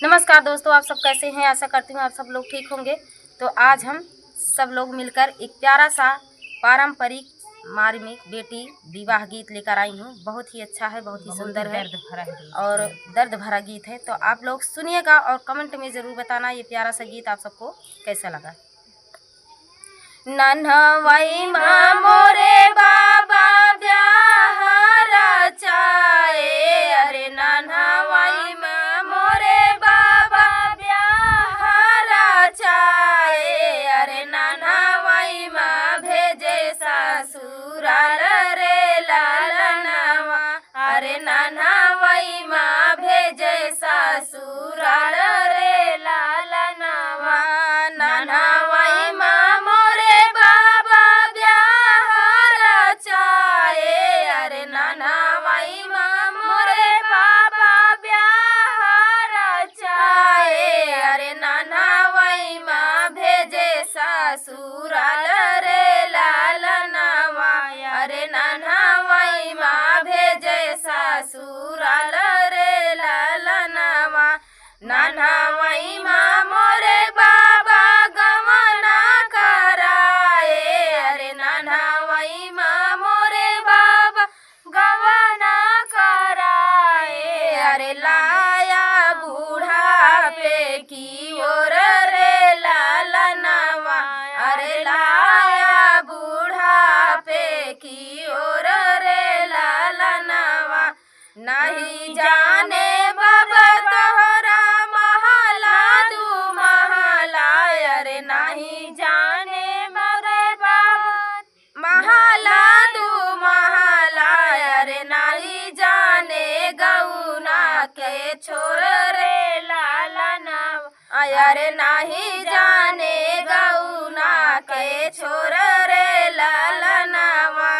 नमस्कार दोस्तों, आप सब कैसे हैं। आशा करती हूँ आप सब लोग ठीक होंगे। तो आज हम सब लोग मिलकर एक प्यारा सा पारंपरिक मार्मिक बेटी विवाह गीत लेकर आई हूँ। बहुत ही अच्छा है, बहुत ही सुंदर है और दर्द भरा गीत है। तो आप लोग सुनिएगा और कमेंट में ज़रूर बताना ये प्यारा सा गीत आप सबको कैसा लगा। नन्हवई माँ मोरे बाबा ब्याह रचाए, अरे नन्हवई माँ मोरे बाबा ब्याह रचाए, अरे नन्हवई माँ भेजे ससुराल रे लालनवा, अरे नन्हवई माँ भेजे ससुराल रे लालनवा। नन्हवई माँ मोरे बाबा ब्याह रचाए, अरे नन्हवई माँ मोरे बाबा ब्याह रचाए, अरे नन्हवई माँ भेजे ससुराल रे लालनवा, अरे नन्हवई माँ भेजे ससुराल रे लालनवा। नन्हवई माँ मोरे बाबा गमना कराए, अरे नन्हवई माँ मोरे बाबा गमना कराए, अरे लाया बूढ़ापे की ओर रे लालनवा, अरे लाया बूढ़ापे की ओर रे लालनवा। नहीं जाने बाबा तोहरा महला दू महला, अरे नहीं जाने मोरे बाबा महला दू महला, अरे नहीं जाने गौना के छोर रे लालनवा, अरे नहीं जाने गौना के छोर रे लालनवा।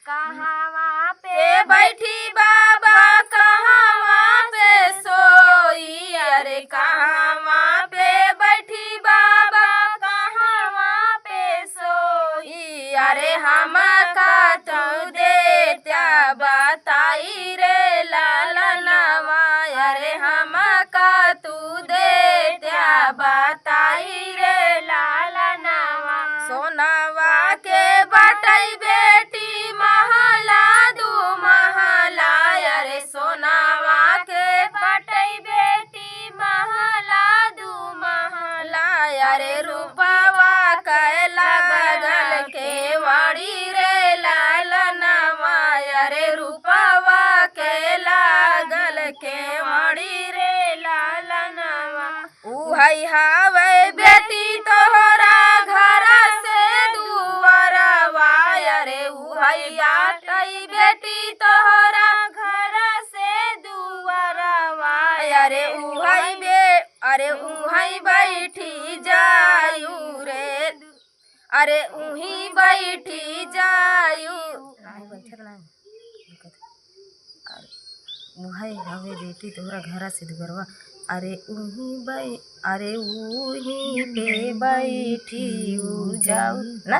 कहाँ पे बैठी बाबा कहाँ पे सोई, अरे कहाँ पे बैठी बाबा कहाँ पे सोई, अरे हम का तू देत्या बताई रे लालनवा, अरे हम का तू देत्या बताई रे लालनवा। सोनावा के बटई बेटी महला दू महला, अरे सोनावा के बटई बेटी महला दू महला, अरे रूपवा कैला बगल के वाड़ी रे लालनवा, अरे रूपवा कैला गल के वाड़ी रे लालनवा। उहई हावे बेटी तोहरा घर से दुआरवा, अरे उहई आटई बेटी तोहरा घर से दुआरवा, अरे उहई बैठी जायू रे, अरे उही बैठी जायू उहई हवे बेटी तोहरा घर से दुआरवा, अरे उही पे बैठी जाऊ ना।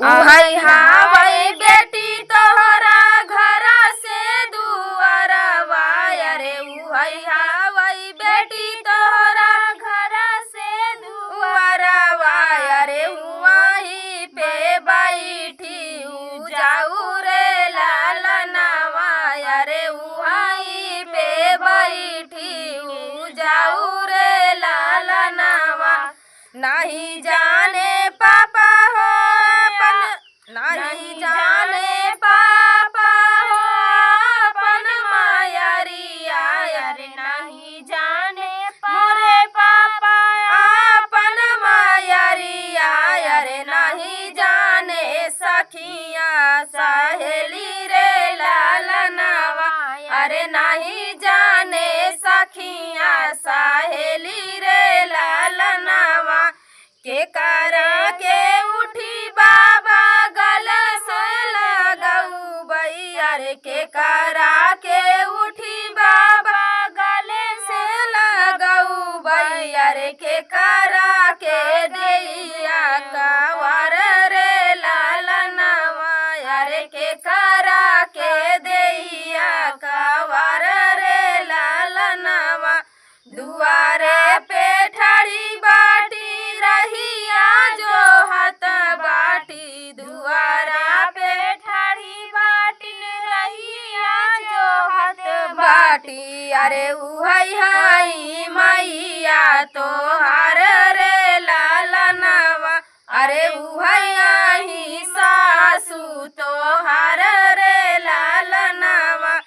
उहई हावई बेटी तोहरा घर से दुआरवा, अरे उहई हावई बेटी तोहरा घर से दुआरवा, अरे उही पे बैठी जाऊ रे लालनवा, अरे उही पे बैठी जाऊ रे लालनवा। नहीं जाने पापा हो नहीं जाने पापा हो अपन मायरिया, अरे नहीं जाने मोरे पापा अपन मायरिया, अरे नहीं जाने सखिया सहेली रे लालनवा, अरे नहीं जाने सखिया सहेली रे लालनवा। के करा के उठी बाबा गल से लगाऊ बई, अरे के करा के उठी बाबा गले से लगाऊ बई, अरे के करा के दैया कवर रे लालनवा, अरे के करा के दैया कवर रे लालनवा। बेटी अरे उहई हई मैया तोहार रे लालनवा अरे उहई सासू तोहार रे लालनवा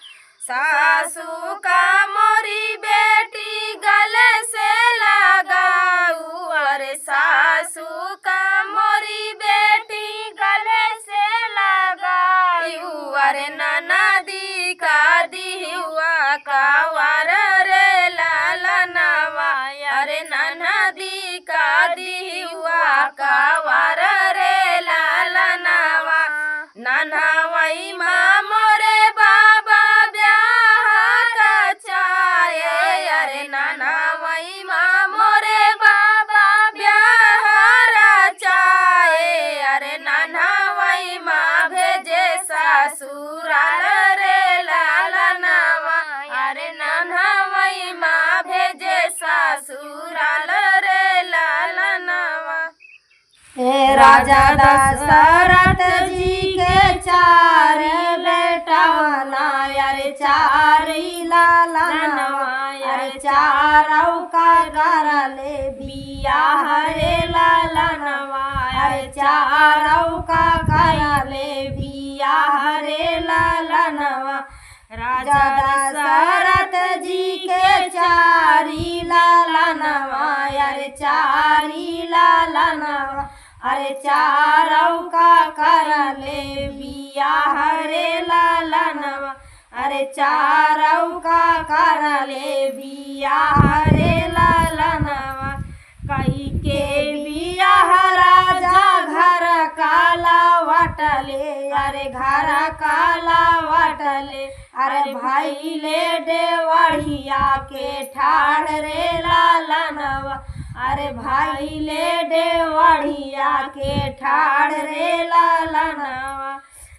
सासू का मोरी बेटी गले से लगाऊ अरे सासू का मोरी बेटी गले से लगाऊ अरे ननदी का दिहुआ कावर रे लालनवा अरे ननदी का दिहुआ कावर रे लालनवा ननवई माँ मोरे बाबा ब्याह का चाये अरे ननवई माँ मोरे बाबा ब्याह रचाये अरे ननवई माँ भेजे ससुराल रे लालनवा अरे ननवई माँ भेजे ससुराल रे लालनवा। राजा दशरथ जी के चार बेटवना अरे चारी लालनवा अरे चारों का करले बियाह रे लालनवा अरे चारों का करले बियाह रे लालनवा। राजा दशरथ जी के चारी लालनवा अरे चारी लालनवा अरे चारों का करले बियाह रे लालनवा अरे चारों का करले बियाह रे लालनवा। कई के बियाह राजा घर काला वटले अरे घर काला वटले अरे भाई ले देवढ़िया के ठाड़ रे लालनवा अरे भाई ले देवढ़िया के ठाड़ रे लालनवा।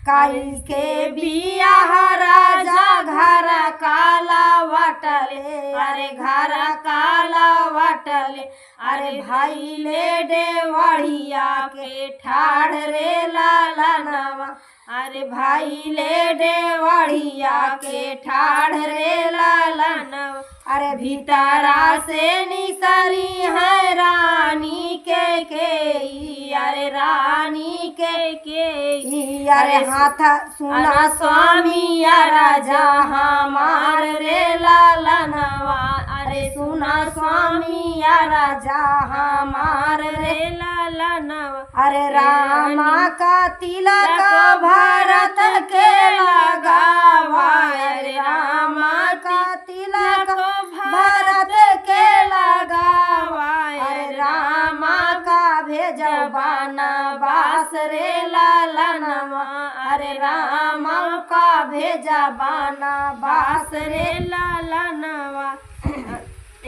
कई के बियाह राजा घर काला वटले अरे घर काला वटले अरे भाई ले देवढ़िया के ठाड़ रे लालनवा अरे भाई ले देवढ़िया के ठाड़ रे लालनवा। अरे भीतरा से निसरी है रानी के अरे रानी के अरे हाथ सुना स्वामी राजा हमार रे लालनवा अरे सुना स्वामी राजा हमार रे लालनवा। अरे रामा का तिलक भारत के लगावा अरे रामा का तिलक भारत के लगावा अरे रामा का भेजवाना बास रे लालनवा अरे रामा का भेजवाना बास रे लालनवा।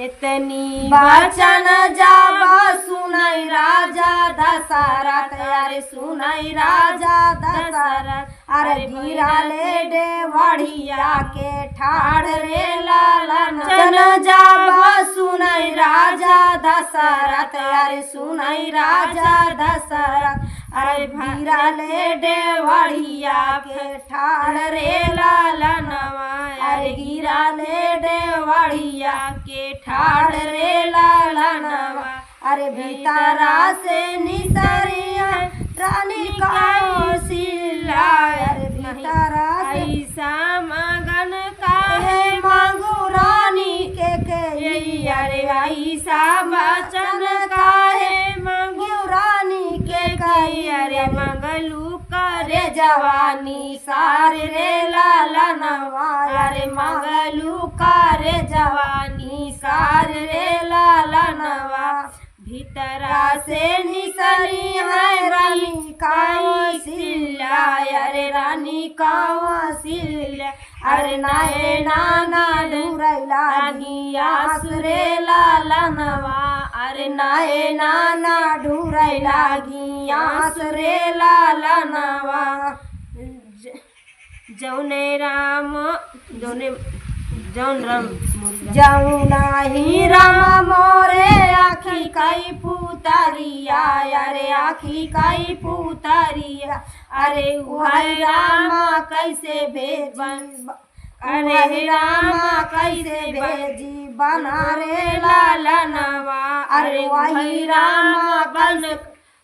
इतनी वचन जाबा सुनई राजा दशरथ अरे सुनई राजा दशरथ अरे भीरा ले देवढ़िया के ठाड़ रे लालनवा जाबा सुनई राजा दशरथ अरे सुनई राजा दशरथ अरे भीरा ले देवढ़िया के ठाड़ रे लालनवा अरे गिरा ले देवढ़िया के ठाड़ रे लालनवा। अरे भीतरा से निसरी रानी कौशल्या अरे भीतरा ऐसा मगन काहे मांगू रानी के अरे ऐसा वचन काहे मांगू रानी के अरे मंगलू करे जवानी सार रे लालनवा अरे मंगलू करे जवानी सार रे लालनवा। भीतरा से निसरी है रानी कौशल्या अरे रानी कौशल्या अरे नाये नाना ढूरैला गियास रे लालनवा अरे नाये नाना ढूरैला गियास रे लालनवा। जौने राम जौने जौन राम जौना ही राम मोरे आखी कई पुतरिया अरे आखी कई पुतरिया अरे वह रामा कैसे भेजन अरे रामा कैसे भेजी बना रे लालनवा, अरे वही रामा बन,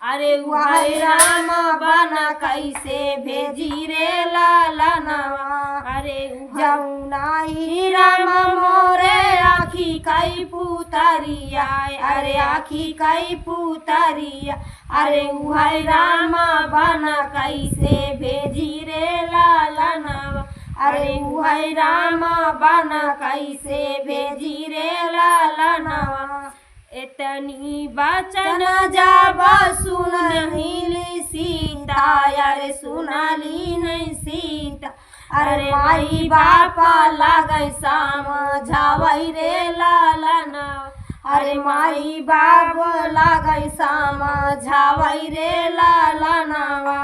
अरे वही रामा बना कैसे भेजी रे लालनवा, अरे जमुना ही रामा मोरे आखी कई पुतरिया, अरे आखी कई पुतरिया, अरे वही रामा बना कैसे भेजी रे लालनवा, अरे वही रामा बना कैसे भेजी रे लालनवा, इतनी बचन जब सुनहिली सीता, अरे सुनली नहीं सीता, अरे माई बापा लागै समझावै रे लालनवा, अरे माई बाप लागै समझावै रे लालनवा,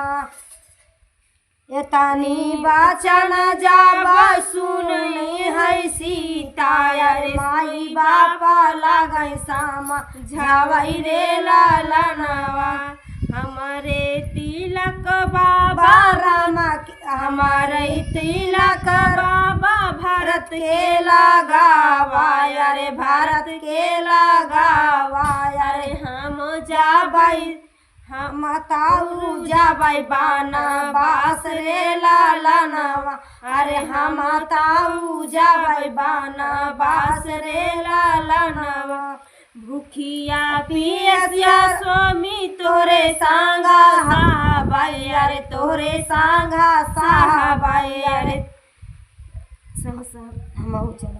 इतनी बचन जब सुनली है सीता, अरे माई बापा लागै समझावै रे लालनवा, हमारे तिलक बाबा रामा, हमारे तिलक बाबा भारत के लगावा, अरे भारत के लगावा, अरे हम जाबै, हम ताऊ जाबै बनवास रे लालनवा, अरे हम ताऊ जाबै बनवास रे लालनवा, भूखिया पियसिया स्वामी तोरे संगा साहबाई, अरे तोरे संगा साहबाई, अरे हम चला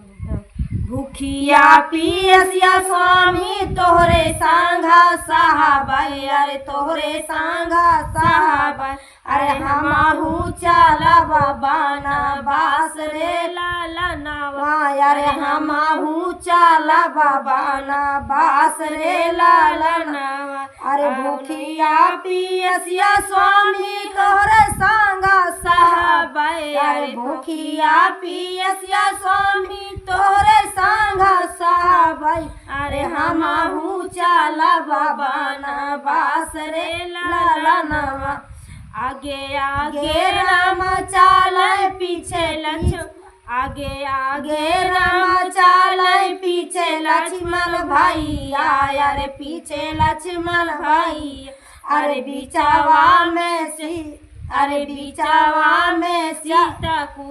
भूखिया पियसिया स्वामी तोहरे संगा साहबाई, अरे तोहरे संगा साहबाई, अरे हमहू चलब बनवास रे लालनवा, अरे हमहू चलब बनवास रे लालनवा, अरे भूखिया पियसिया स्वामी तोहरे संगा साहबाई, अरे भूखिया पियसिया स्वामी तोहरे संगा साहबाई, अरे हमहू चलब बनवास रे लालनवा, आगे आगे राम चले पीछे लक्ष्मण, आगे आगे राम चले पीछे लक्ष्मण भैया, अरे पीछे लक्ष्मण भैया, अरे बिचावा में अरे बिचावा में सीता को,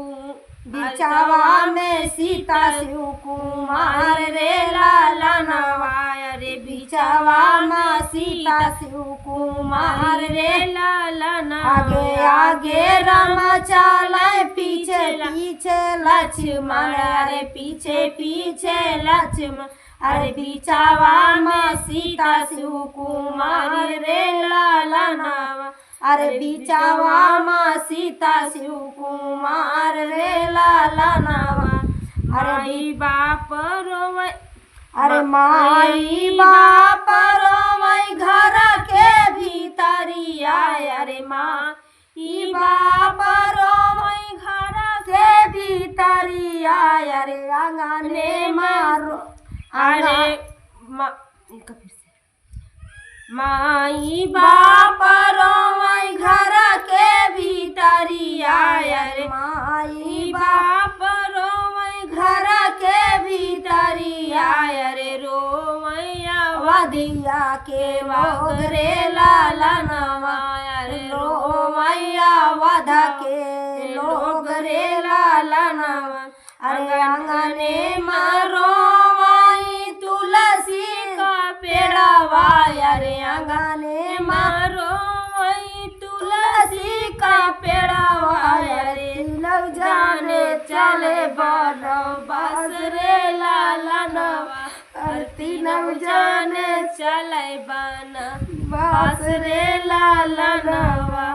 बिचावा में सीता शिव कुमार रे लालनवा, अरे बिचावा में सीता शिव कुमार रे लालनवा, आगे आगे राम चले पीछे पीछे लक्ष्मण, अरे पीछे पीछे लक्ष्मण, अरे बिचावा में सीता शिव कुमार रे लालनवा, अरे बिचावा में सीता शिव कुमार रे लालनवा, अरे बाप रोवै, अरे माई बाप रोवै घर के भीतरिया, अरे माई बाप रोवै घर के भीतरिया, अरे आंगने मारो, अरे माई बाप रोवै घर के भीतरिया, अरे माई बाप रोवै घर के भीतरिया, अरे रोवैया वधिया के लोग रे लालनवा, अरे रोवैया वध के लोग रे लालनवा, अरे आंगने में रोवै तुलसी का पेड़वा, अरे आंगने में रोवै तुलसी का पेड़वा, अरे तीनों जाने चले बनवास रे लालनवा, अरे तीनों जाने चले बनवास रे लालनवा।